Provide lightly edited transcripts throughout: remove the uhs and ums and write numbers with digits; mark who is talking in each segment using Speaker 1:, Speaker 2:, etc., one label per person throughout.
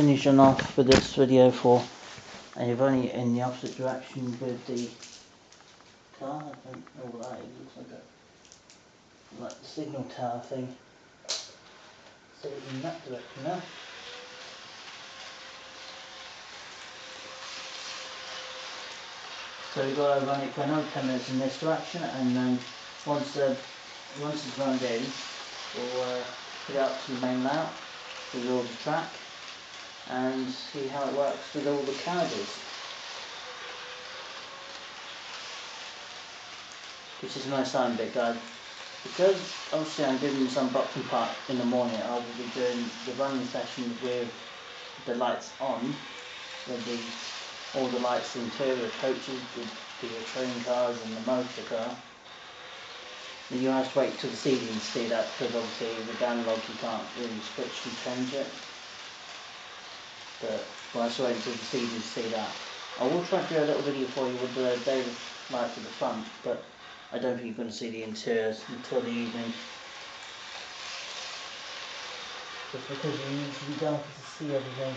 Speaker 1: Finishing off with this video for, and you're running it in the opposite direction with the car. I don't know what that is. It looks like the signal tower thing. So in that direction now. So we've got to run it for another 10 minutes in this direction, and then once it's run in, we'll put it up to the main layout with all the track and see how it works with all the carriages. This is my starting bit, guys. Because obviously I'm doing this unboxing part in the morning, I will be doing the running session with the lights on, with all the lights, the interior coaches, the train cars and the motor car. And you have to wait till the CD to see that, because obviously with analog you can't really switch and change it. But we'll have to wait until the CD to see that. I will try to do a little video for you with the day lights at the front, but I don't think you're going to see the interiors until the evening. Just because you need to be dark to see everything.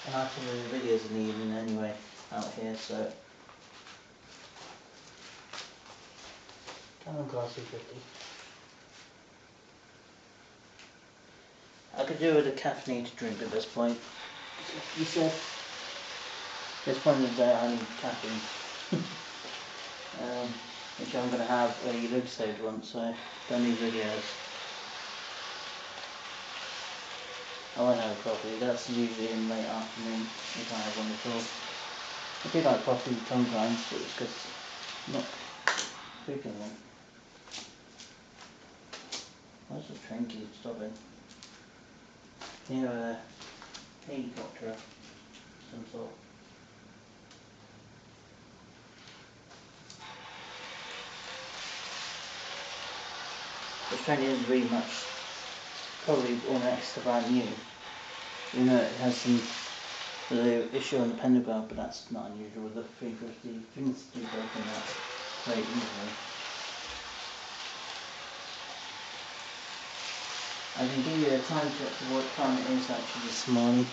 Speaker 1: And I can do videos in the evening anyway, out here, so. Come on, class 250. I could do with a caffeinated drink at this point. You said, at this point in the day I need caffeine. Which I'm going to have a elucidated one, so don't need videos. I won't have a coffee, that's usually in the late afternoon if I have one at all. I do like coffee sometimes, but it's because I'm not drinking one. Where's the train keep stopping? Near a helicopter of some sort. This train isn't really much, probably almost brand new. You know, it has some issue on the pantograph, but that's not unusual with the 350. Things do broken that very easily. I can give you a time check for what time it is actually this morning.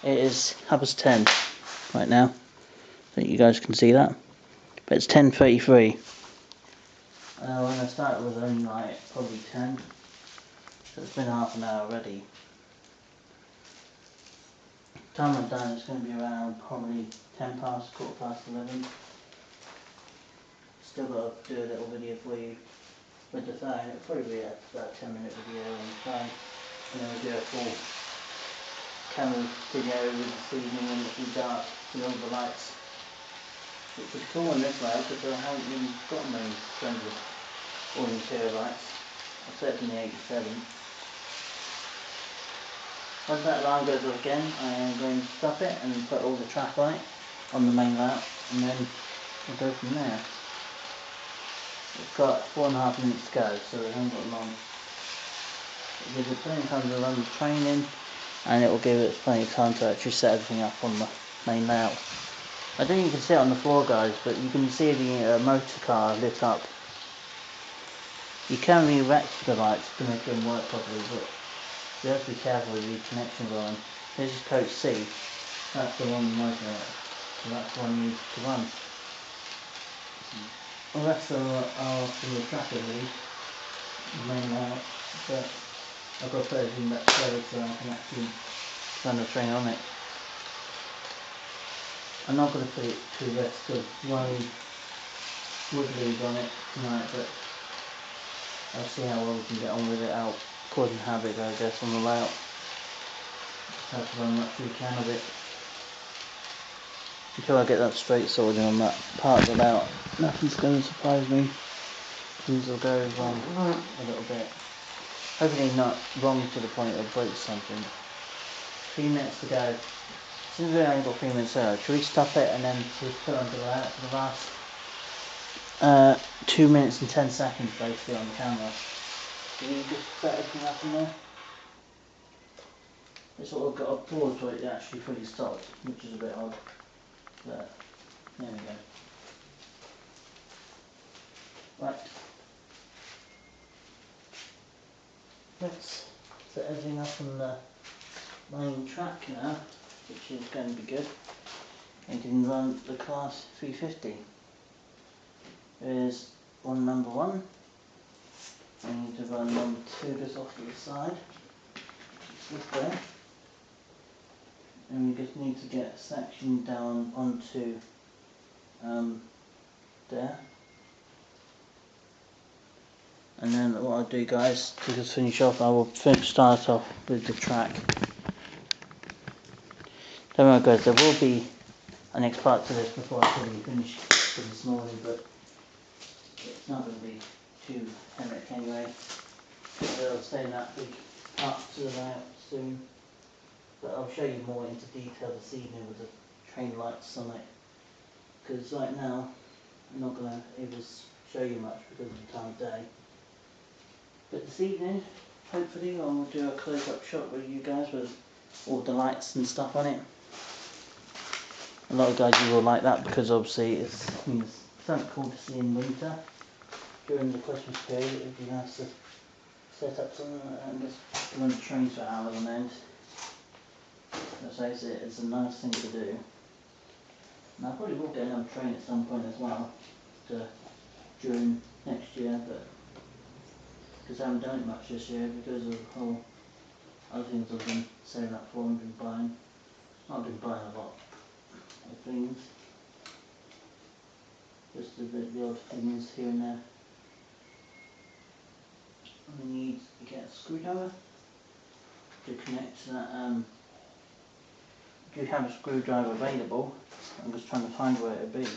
Speaker 1: It is 10:30 right now. I think you guys can see that. But it's 10:33. When I started it was only like probably 10. So it's been half an hour already. Time I'm done, it's going to be around probably 10 past, 11:15. Still got to do a little video for you with the phone. It'll probably be about a 10-minute video on the phone. And then we'll do a full camera video with the evening when it's dark with all the lights. Which is cool on this way because I haven't really got many friends with all interior lights. Except in the 87. Once that alarm goes off again, I am going to stop it and put all the track on it, on the main layout, and then we'll go from there. We've got 4.5 minutes to go, so we haven't got long. It gives us plenty of time to run the train in, and it will give us plenty of time to actually set everything up on the main layout. I don't think you can see it on the floor, guys, but you can see the motor car lit up. You can re-erect the lights to make them work properly, but you have to be careful with the connections on. This is coach C, that's the one with motor on it, so that's the one you need to run. The rest of them are from the track really, the main layout, but I've got to put everything back together so I can actually run the train on it. I'm not going to put it to rest of one wood leaves on it tonight, but I'll see how well we can get on with it out according to habit, I guess, on the layout. Just have to run as much as we can of it. Until I get that straight sorted on that part of the layout, nothing's going to surprise me. Things will go wrong a little bit. Hopefully not wrong to the point of break something. 3 minutes to go. Since we only got 3 minutes to go, should we stop it and then just put onto the layout for the last 2 minutes and 10 seconds basically on the camera? Can you just set everything up in there? It's sort of got a pause where it actually fully stopped, which is a bit odd. But there we go. Right. Let's set everything up on the main track now, which is going to be good. You can run the class 350. There's number 1. I need to run number 2 just off to the side. It's this way. And we just need to get a section down onto there. And then what I'll do, guys, to just finish off, I will start off with the track. Don't worry, guys, there will be a next part to this before I fully finish for this morning, but it's not going to be too hectic anyway. I'll stay that big part to the layout soon, but I'll show you more into detail this evening with the train lights on it, because right now I'm not going to able to show you much because of the time of day. But this evening, hopefully, I'll do a close-up shot with you guys with all the lights and stuff on it. A lot of guys will like that because obviously it's something cool to see in winter during the Christmas period. It would be nice to set up something like that and just run the trains for hours on end. As I say, it's a nice thing to do. And I probably will get another train at some point as well during next year, but because I haven't done it much this year because of the whole other things I've been saving up for and been buying. I've been buying a lot of things, just the odd things here and there. I need to get a screwdriver to connect to that. Do you have a screwdriver available? I'm just trying to find where it would be.